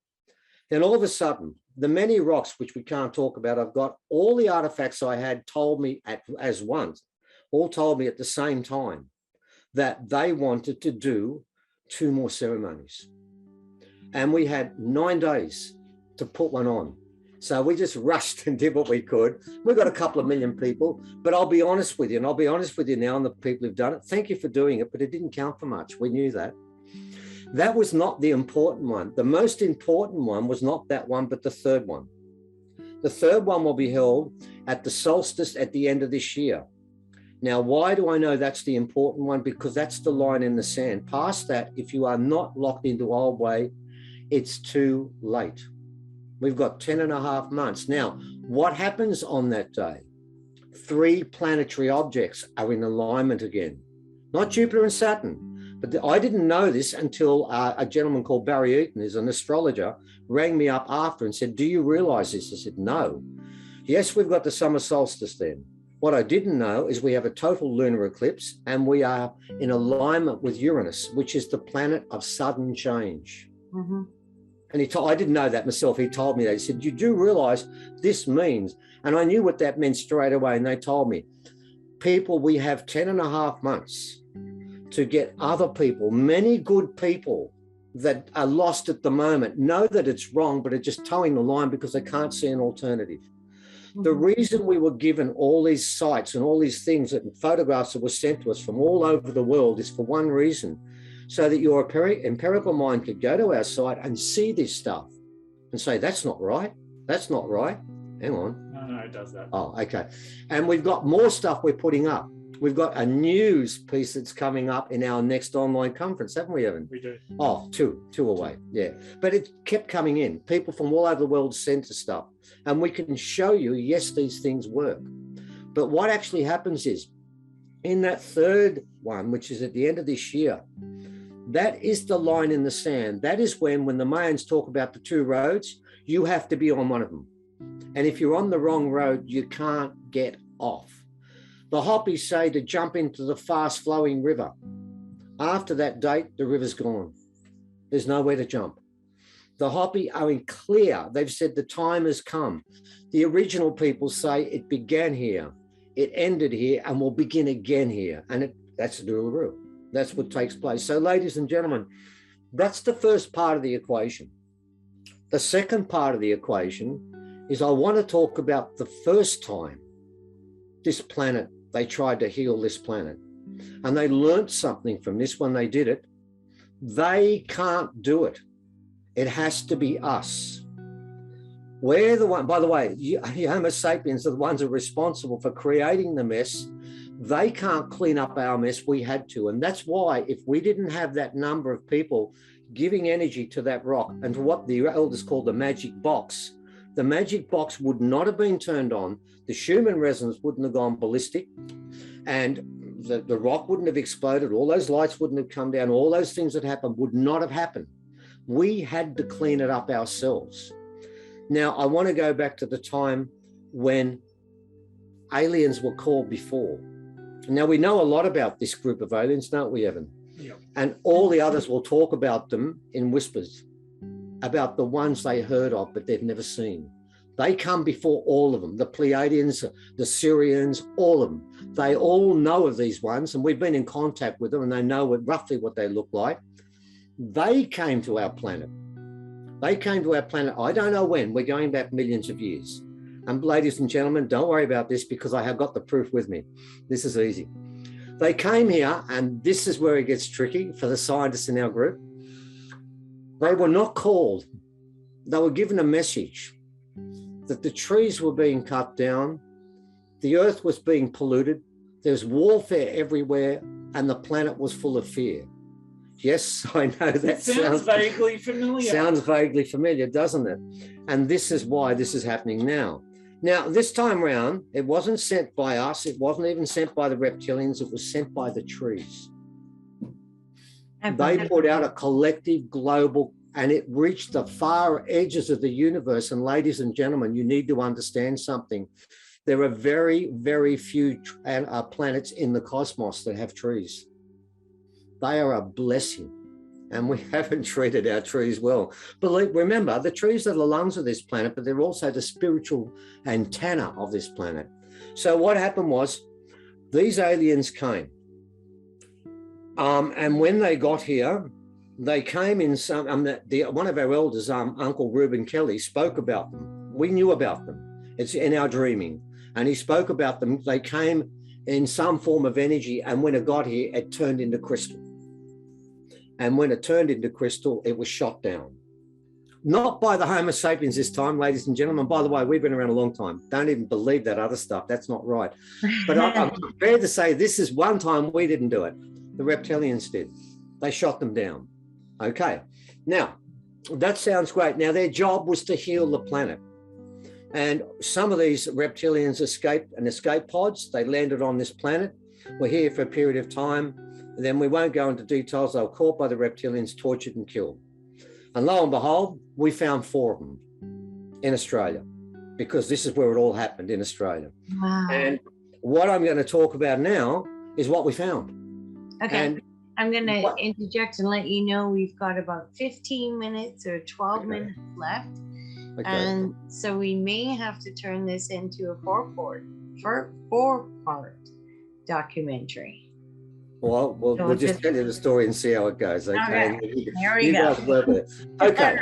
Then all of a sudden, the many rocks, which we can't talk about, I've got all the artifacts I had told me as once, all told me at the same time that they wanted to do 2 more ceremonies. And we had 9 days to put one on. So we just rushed and did what we could. We've got a couple of million people, but I'll be honest with you, and I'll be honest with you now and the people who've done it. Thank you for doing it, but it didn't count for much. We knew that. That was not the important one. The most important one was not that one, but the third one. The third one will be held at the solstice at the end of this year. Now, why do I know that's the important one? Because that's the line in the sand. Past that, if you are not locked into old way, it's too late. We've got 10.5 months. Now, what happens on that day? 3 planetary objects are in alignment again. Not Jupiter and Saturn. But I didn't know this until a gentleman called Barry Eaton, who's an astrologer, rang me up after and said, do you realize this? I said, no. Yes, we've got the summer solstice then. What I didn't know is we have a total lunar eclipse and we are in alignment with Uranus, which is the planet of sudden change. Mm-hmm. And I didn't know that myself. He told me that. He said, you do realize this means, and I knew what that meant straight away. And they told me, people, we have 10.5 months to get other people, many good people that are lost at the moment, know that it's wrong, but are just towing the line because they can't see an alternative. Mm-hmm. The reason we were given all these sites and all these things and photographs that were sent to us from all over the world is for one reason, so that your empirical mind could go to our site and see this stuff and say, that's not right. That's not right. Hang on. No, it does that. Oh, okay. And we've got more stuff we're putting up. We've got a news piece that's coming up in our next online conference, haven't we, Evan? We do. Oh, two away. Yeah. But it kept coming in. People from all over the world sent us stuff. And we can show you, yes, these things work. But what actually happens is, in that third one, which is at the end of this year, that is the line in the sand. That is when the Mayans talk about the 2 roads, you have to be on one of them. And if you're on the wrong road, you can't get off. The Hopis say to jump into the fast flowing river. After that date, the river's gone. There's nowhere to jump. The Hopi are in clear. They've said the time has come. The original people say it began here, it ended here, and will begin again here. And that's the Uluru. That's what takes place. So, ladies and gentlemen, that's the first part of the equation. The second part of the equation is I want to talk about the first time this planet, they tried to heal this planet. And they learned something from this when they did it. They can't do it. It has to be us. We're the one, by the way, Homo sapiens are the ones who are responsible for creating the mess. They can't clean up our mess. We had to. And that's why if we didn't have that number of people giving energy to that rock and to what the elders call the magic box would not have been turned on. The Schumann resonance wouldn't have gone ballistic. And the rock wouldn't have exploded. All those lights wouldn't have come down. All those things that happened would not have happened. We had to clean it up ourselves. Now, I want to go back to the time when aliens were called before. Now, we know a lot about this group of aliens, don't we, Evan? Yep. And all the others will talk about them in whispers, about the ones they heard of, but they've never seen. They come before all of them, the Pleiadians, the Syrians, all of them. They all know of these ones, and we've been in contact with them, and they know roughly what they look like. They came to our planet. They came to our planet, I don't know when, we're going back millions of years. And ladies and gentlemen, don't worry about this because I have got the proof with me. This is easy. They came here, and this is where it gets tricky for the scientists in our group. They were not called. They were given a message that the trees were being cut down, the earth was being polluted, there's warfare everywhere, and the planet was full of fear. Yes, I know that sounds vaguely familiar. Sounds vaguely familiar, doesn't it? And this is why this is happening now. Now, this time round, it wasn't sent by us. It wasn't even sent by the reptilians. It was sent by the trees. They put out a collective global, and it reached the far edges of the universe. And ladies and gentlemen, you need to understand something. There are very, very few planets in the cosmos that have trees. They are a blessing, and we haven't treated our trees well. But remember, the trees are the lungs of this planet, but they're also the spiritual antenna of this planet. So what happened was these aliens came. And when they got here, they came in some, one of our elders, Uncle Reuben Kelly, spoke about them. We knew about them. It's in our dreaming. And he spoke about them. They came in some form of energy, and when it got here, it turned into crystal. And when it turned into crystal, it was shot down. Not by the Homo sapiens this time, ladies and gentlemen. By the way, we've been around a long time. Don't even believe that other stuff. That's not right. But I'm prepared to say this is one time we didn't do it. The reptilians did. They shot them down. Okay. Now, that sounds great. Now, their job was to heal the planet. And some of these reptilians escaped in escape pods. They landed on this planet. We're here for a period of time. And then we won't go into details. They were caught by the reptilians, tortured and killed. And lo and behold, we found 4 of them in Australia, because this is where it all happened, in Australia. Wow. And what I'm going to talk about now is what we found. Okay. And I'm going to interject and let you know we've got about 15 minutes or 12 minutes left. Okay. And so we may have to turn this into a four-part documentary. Well, we'll just tell you the story and see how it goes. Okay. There we go. Guys work with it. Okay.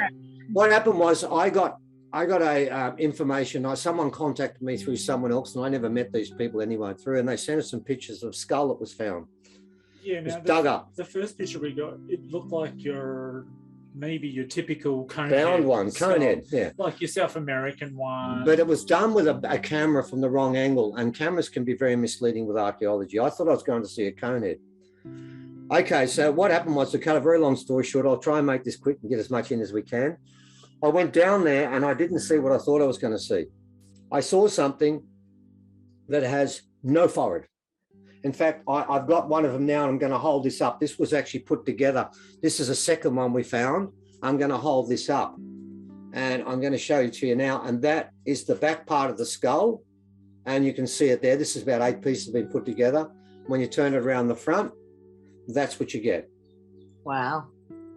What happened was I got a information. Someone contacted me through someone else, and I never met these people anyway and they sent us some pictures of skull that was found. Yeah, now dug up. The first picture we got, it looked like maybe your typical bound one, conehead, yeah, like your South American one. But it was done with a camera from the wrong angle, and cameras can be very misleading with archaeology. I thought I was going to see a conehead. Okay, so what happened was, to cut a very long story short, I'll try and make this quick and get as much in as we can. I went down there and I didn't see what I thought I was going to see. I saw something that has no forehead. In fact, I've got one of them now, and I'm going to hold this up. This was actually put together. This is a second one we found. I'm going to hold this up, and I'm going to show it to you now. And that is the back part of the skull. And you can see it there. This is about 8 pieces been put together. When you turn it around the front, that's what you get. Wow.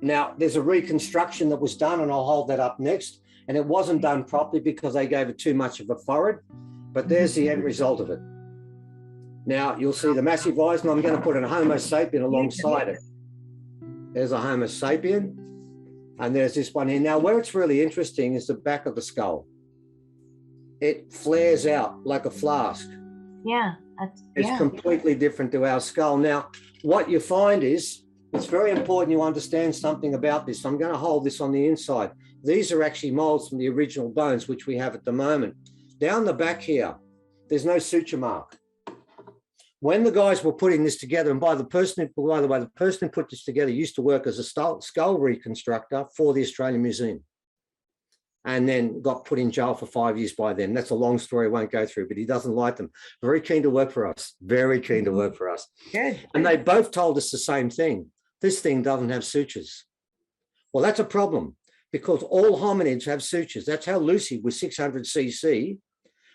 Now, there's a reconstruction that was done, and I'll hold that up next. And it wasn't done properly because they gave it too much of a forehead. But there's the end result of it. Now, you'll see the massive eyes, and I'm going to put a Homo sapien alongside it. There's a Homo sapien, and there's this one here. Now, where it's really interesting is the back of the skull. It flares out like a flask. Yeah. It's completely different to our skull. Now, what you find is, it's very important you understand something about this. I'm going to hold this on the inside. These are actually molds from the original bones, which we have at the moment. Down the back here, there's no suture mark. When the guys were putting this together, and by the way, the person who put this together used to work as a skull reconstructor for the Australian Museum, and then got put in jail for 5 years by them. That's a long story I won't go through, but he doesn't like them. Very keen to work for us. Very keen to work for us. Good. And they both told us the same thing. This thing doesn't have sutures. Well, that's a problem, because all hominids have sutures. That's how Lucy, with 600 cc,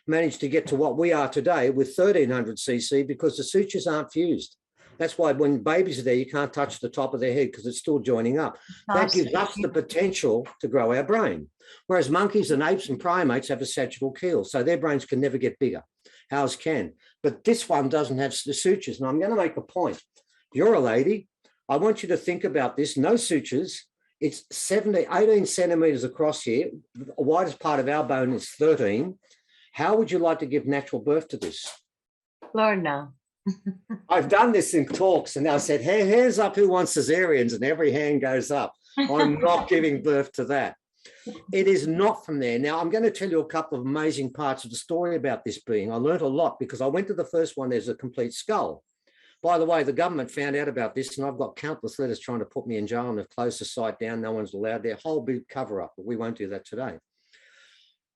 managed to get to what we are today with 1300 cc, because the sutures aren't fused. That's why when babies are there, you can't touch the top of their head because it's still joining up. That gives us the potential to grow our brain. Whereas monkeys and apes and primates have a sagittal keel, so their brains can never get bigger. Ours can. But this one doesn't have the sutures. And I'm going to make a point. You're a lady. I want you to think about this. No sutures. It's 18 centimeters across here. The widest part of our bone is 13. How would you like to give natural birth to this? Lord, no. I've done this in talks and I said, hey, hands up who wants cesareans, and every hand goes up. I'm not giving birth to that. It is not from there. Now, I'm going to tell you a couple of amazing parts of the story about this being. I learned a lot because I went to the first one, there's a complete skull. By the way, the government found out about this and I've got countless letters trying to put me in jail, and they've closed the site down. No one's allowed their whole big cover up, but we won't do that today.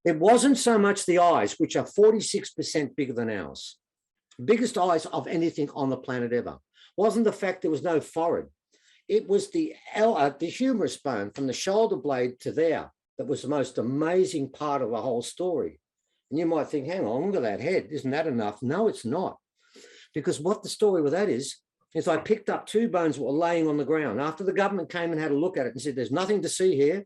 It wasn't so much the eyes, which are 46% bigger than ours. Biggest eyes of anything on the planet ever. Wasn't the fact there was no forehead. It was the humerus bone from the shoulder blade to there that was the most amazing part of the whole story. And you might think, hang on, look at that head. Isn't that enough? No, it's not. Because what the story with that is I picked up two bones that were laying on the ground. After the government came and had a look at it and said, there's nothing to see here,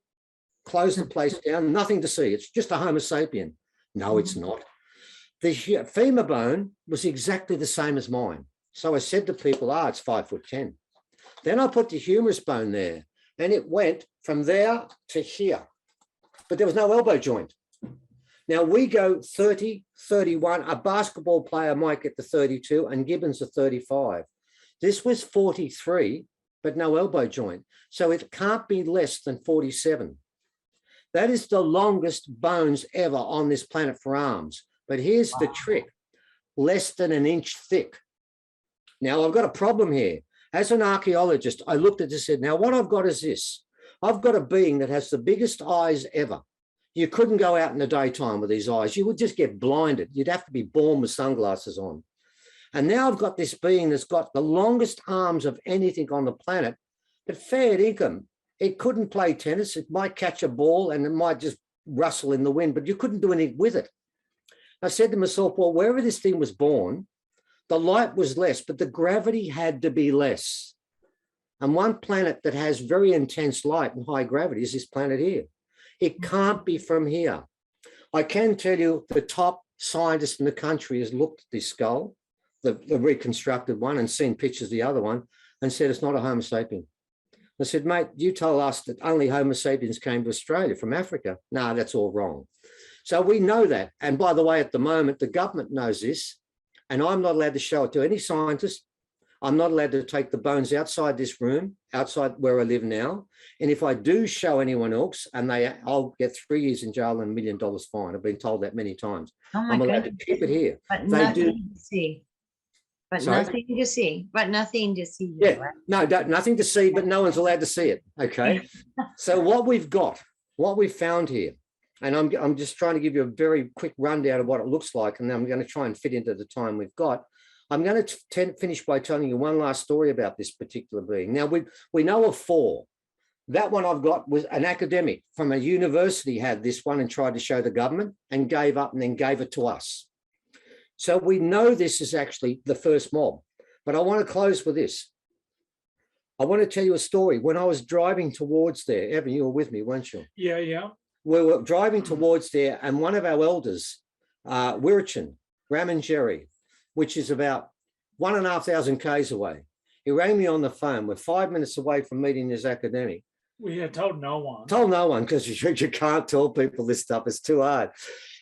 closed the place down, nothing to see. It's just a Homo sapien. No, it's not. The femur bone was exactly the same as mine. So I said to people, it's 5'10". Then I put the humerus bone there and it went from there to here, but there was no elbow joint. Now we go 30, 31, a basketball player might get to 32 and Gibbons to 35. This was 43, but no elbow joint. So it can't be less than 47. That is the longest bones ever on this planet for arms. But here's the trick, less than an inch thick. Now I've got a problem here. As an archaeologist, I looked at this and said, now what I've got is this. I've got a being that has the biggest eyes ever. You couldn't go out in the daytime with these eyes. You would just get blinded. You'd have to be born with sunglasses on. And now I've got this being that's got the longest arms of anything on the planet, but fair income. It couldn't play tennis. It might catch a ball and it might just rustle in the wind, but you couldn't do anything with it. I said to myself, well, wherever this thing was born, the light was less, but the gravity had to be less. And one planet that has very intense light and high gravity is this planet here. It can't be from here. I can tell you the top scientist in the country has looked at this skull, the reconstructed one, and seen pictures of the other one and said it's not a Homo sapien. I said, mate, you told us that only Homo sapiens came to Australia from Africa. No, that's all wrong. So we know that. And by the way, at the moment, the government knows this, and I'm not allowed to show it to any scientist. I'm not allowed to take the bones outside this room, outside where I live now. And if I do show anyone else, and I'll get 3 years in jail and $1 million fine. I've been told that many times. Oh my I'm allowed goodness. to keep it here. But They nothing do. to see. But Sorry? nothing to see. But nothing to see. Yeah, Right? no, nothing to see, but no one's allowed to see it. Okay. So what we've got, what we've found here, and I'm just trying to give you a very quick rundown of what it looks like, and then I'm going to try and fit into the time we've got. I'm going to finish by telling you one last story about this particular being. Now, we know of 4. That one I've got was an academic from a university had this one and tried to show the government and gave up and then gave it to us. So we know this is actually the first mob. But I want to close with this. I want to tell you a story. When I was driving towards there, Evan, you were with me, weren't you? Yeah, yeah. We were driving towards there, and one of our elders, Wirichin, Ramanjeri, which is about 1,500 k's away. He rang me on the phone. We're 5 minutes away from meeting this academic. We had told no one. Told no one, because you can't tell people this stuff. It's too hard.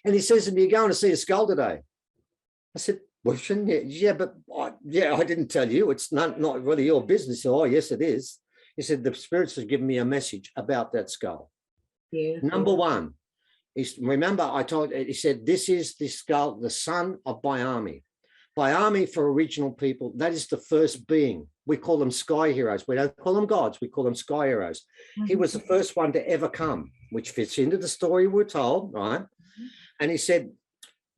And he says to me, you're going to see a skull today. I said, well, shouldn't you? Yeah, but I didn't tell you. It's not really your business. Said, oh, yes, it is. He said, the spirits have given me a message about that skull. Beautiful. Number one, remember he said, this is the skull, the son of Bayami. Bayami for original people, that is the first being. We call them sky heroes. We don't call them gods. We call them sky heroes. Mm-hmm. He was the first one to ever come, which fits into the story we're told, right? Mm-hmm. And he said,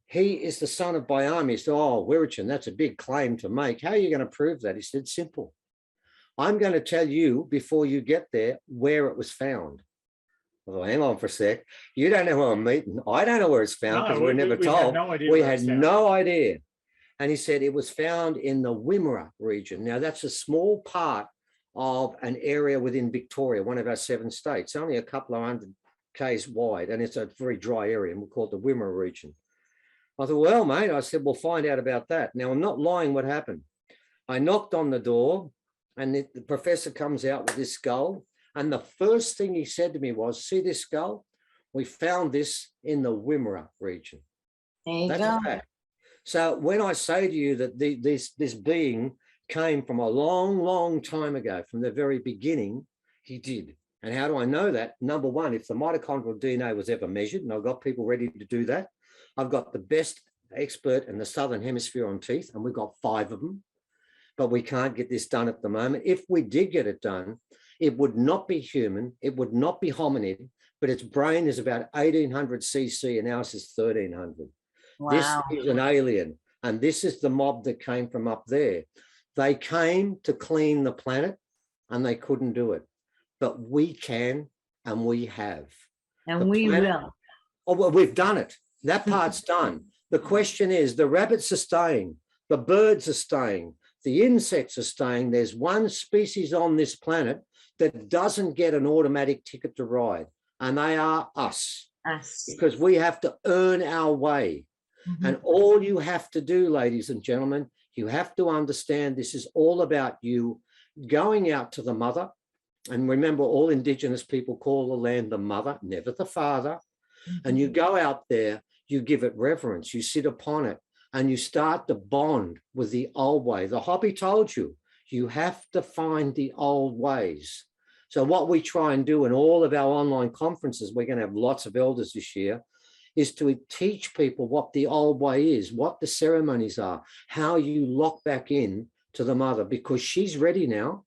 he is the son of Bayami. He said, oh, Wirichin, that's a big claim to make. How are you going to prove that? He said, simple. I'm going to tell you before you get there where it was found. Well, hang on for a sec. You don't know where I'm meeting. I don't know where it's found because we're never told. We had no idea. And he said it was found in the Wimmera region. Now, that's a small part of an area within Victoria, one of our 7 states, only a couple of 100 k's wide, and it's a very dry area, and we call it the Wimmera region. I thought, well, mate, I said, we'll find out about that. Now, I'm not lying what happened. I knocked on the door, and the professor comes out with this skull, and the first thing he said to me was, see this skull? We found this in the Wimmera region. There you That's go. a fact. So when I say to you that this being came from a long, long time ago, from the very beginning, he did. And how do I know that? Number one, if the mitochondrial DNA was ever measured, and I've got people ready to do that, I've got the best expert in the Southern Hemisphere on teeth, and we've got 5 of them, but we can't get this done at the moment. If we did get it done, it would not be human, it would not be hominid, but its brain is about 1800 cc and ours is 1300. Wow. This is an alien, and this is the mob that came from up there. They came to clean the planet, and they couldn't do it. But we can, and we have. And we will. Oh, well, we've done it. That part's done. The question is, the rabbits are staying, the birds are staying, the insects are staying. There's one species on this planet that doesn't get an automatic ticket to ride, and they are us. Us. Because we have to earn our way. And all you have to do, ladies and gentlemen, you have to understand this is all about you going out to the mother. And remember, all Indigenous people call the land the mother, never the father. And you go out there, you give it reverence, you sit upon it, and you start to bond with the old way. The hobby told you, you have to find the old ways. So what we try and do in all of our online conferences, we're going to have lots of elders this year, is to teach people what the old way is, what the ceremonies are, how you lock back in to the mother, because she's ready now.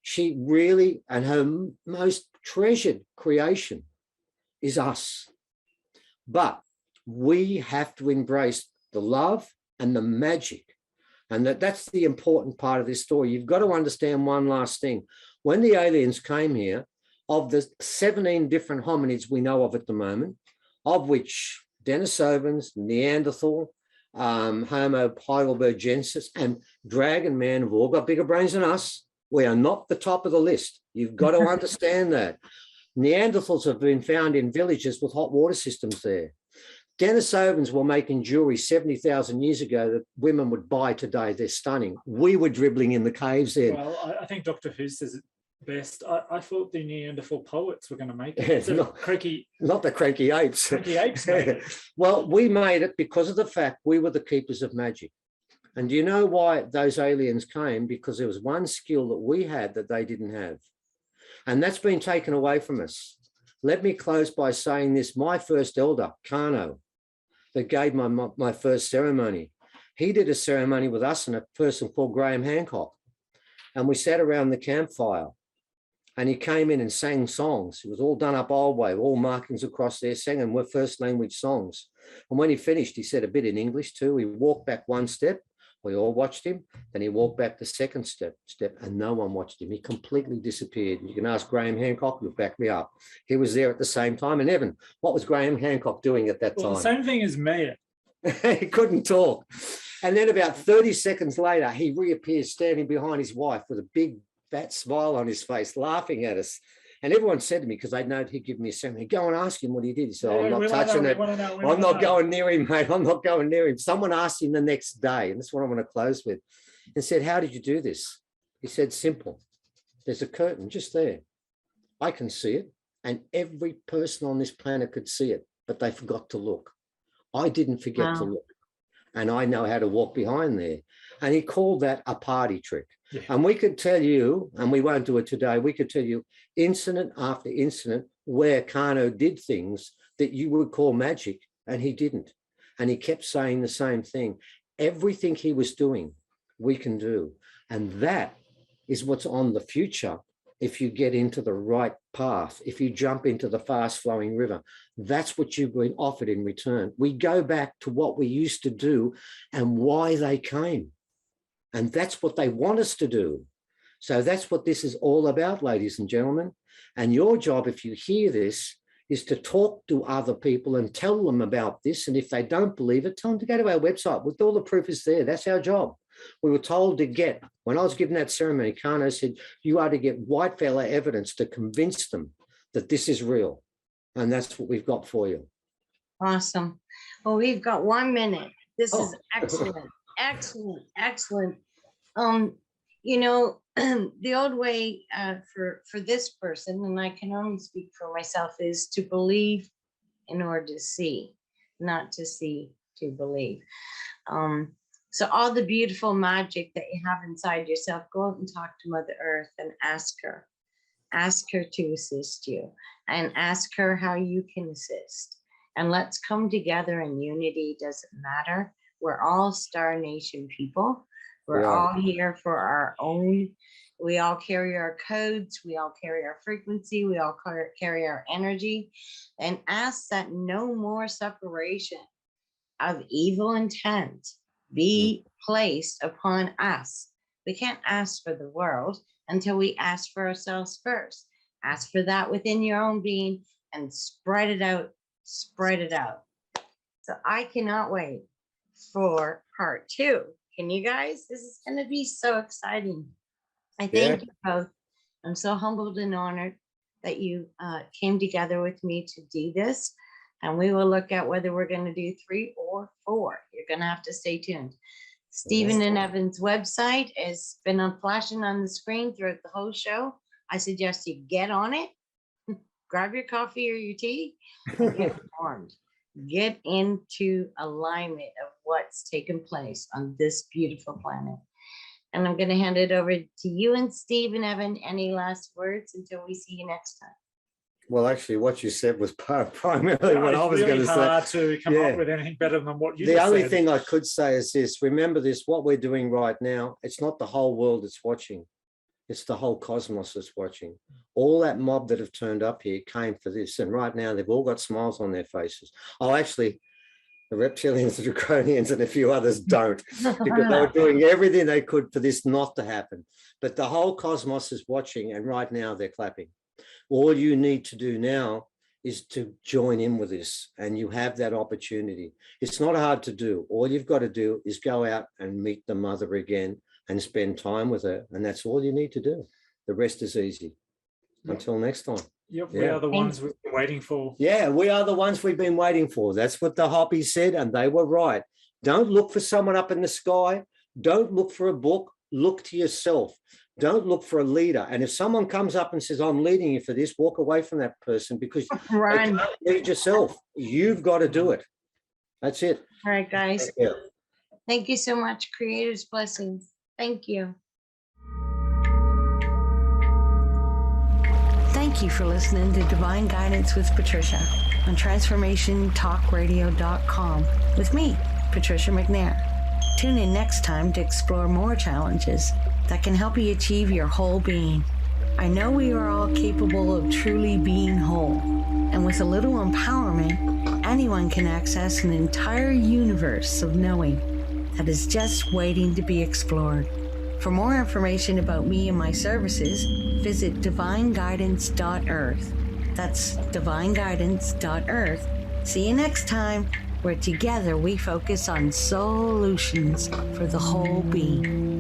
She really, and her most treasured creation is us. But we have to embrace the love and the magic. And that's the important part of this story. You've got to understand one last thing. When the aliens came here, of the 17 different hominids we know of at the moment, of which Denisovans, Neanderthal, Homo heidelbergensis, and Dragon Man have all got bigger brains than us. We are not the top of the list. You've got to understand that. Neanderthals have been found in villages with hot water systems there. Denisovans were making jewelry 70,000 years ago that women would buy today. They're stunning. We were dribbling in the caves then. Well, I think Dr. Who says it best. I thought the Neanderthal poets were going to make it. Yeah, not the cranky apes. Cranky apes made it. Well, we made it because of the fact we were the keepers of magic. And do you know why those aliens came? Because there was one skill that we had that they didn't have. And that's been taken away from us. Let me close by saying this. My first elder, Kano, that gave my first ceremony, he did a ceremony with us and a person called Graham Hancock. And we sat around the campfire. And he came in and sang songs. It was all done up old way, all markings across there, singing were first language songs. And when he finished, he said a bit in English too. He walked back one step. We all watched him. Then he walked back the second step, and no one watched him. He completely disappeared. You can ask Graham Hancock, he'll back me up. He was there at the same time. And Evan, what was Graham Hancock doing at that time? The same thing as me. He couldn't talk. And then about 30 seconds later, he reappears standing behind his wife with a big fat smile on his face, laughing at us. And everyone said to me, because they know he'd give me a ceremony, go and ask him what he did. He said, I'm not touching it. I'm not going near him, mate. I'm not going near him. Someone asked him the next day, and that's what I want to close with, and said, how did you do this? He said, simple. There's a curtain just there. I can see it, and every person on this planet could see it, but they forgot to look. I didn't forget to look, and I know how to walk behind there. And he called that a party trick. Yeah. And we could tell you, and we won't do it today, we could tell you incident after incident where Kano did things that you would call magic, and he didn't. And he kept saying the same thing. Everything he was doing, we can do. And that is what's on the future if you get into the right path, if you jump into the fast-flowing river. That's what you've been offered in return. We go back to what we used to do and why they came. And that's what they want us to do. So that's what this is all about, ladies and gentlemen. And your job, if you hear this, is to talk to other people and tell them about this. And if they don't believe it, tell them to go to our website. With all the proof is there. That's our job. We were told to get, when I was given that ceremony, Kano said, you are to get white fella evidence to convince them that this is real. And that's what we've got for you. Awesome. Well, we've got 1 minute. This is excellent. Excellent, excellent. You know, the old way for this person, and I can only speak for myself, is to believe in order to see. not to see to believe. So all the beautiful magic that you have inside yourself, go out and talk to Mother Earth and ask her to assist you, and ask her how you can assist. And let's come together in unity. Doesn't matter. We're all Star Nation people. We're all here for our own. We all carry our codes. We all carry our frequency. We all carry our energy, and ask that no more separation of evil intent be placed upon us. We can't ask for the world until we ask for ourselves first. Ask for that within your own being and spread it out, spread it out. So I cannot wait for part 2. Can you guys? This is going to be so exciting. I thank you both. I'm so humbled and honored that you came together with me to do this. And we will look at whether we're going to do 3 or 4. You're going to have to stay tuned. Stephen and Evan's website has been flashing on the screen throughout the whole show. I suggest you get on it, grab your coffee or your tea, and get informed. Get into alignment of what's taken place on this beautiful planet. And I'm going to hand it over to you and Steve and Evan. Any last words until we see you next time? Well, actually, what you said was primarily what I was going to say. It's really hard to come up with anything better than what you just said. The only said. thing I could say is this. Remember this, what we're doing right now, it's not the whole world that's watching. It's the whole cosmos that's watching. All that mob that have turned up here came for this. And right now, they've all got smiles on their faces. Oh, actually, the reptilians, the draconians, and a few others don't, because they were doing everything they could for this not to happen. But the whole cosmos is watching, and right now they're clapping. All you need to do now is to join in with this, and you have that opportunity. It's not hard to do. All you've got to do is go out and meet the mother again and spend time with her, and that's all you need to do. The rest is easy. Until next time. Yep, we are the ones we've been waiting for. Yeah, we are the ones we've been waiting for. That's what the Hoppy said, and they were right. Don't look for someone up in the sky. Don't look for a book. Look to yourself. Don't look for a leader. And if someone comes up and says, I'm leading you for this, walk away from that person, because you can't lead yourself. You've got to do it. That's it. All right, guys. Thank you so much. Creator's blessings. Thank you. Thank you for listening to Divine Guidance with Patricia on TransformationTalkRadio.com with me, Patricia McNair. Tune in next time to explore more challenges that can help you achieve your whole being. I know we are all capable of truly being whole, and with a little empowerment, anyone can access an entire universe of knowing that is just waiting to be explored. For more information about me and my services, visit divineguidance.earth. That's divineguidance.earth. See you next time, where together we focus on SOULutions for the whole being.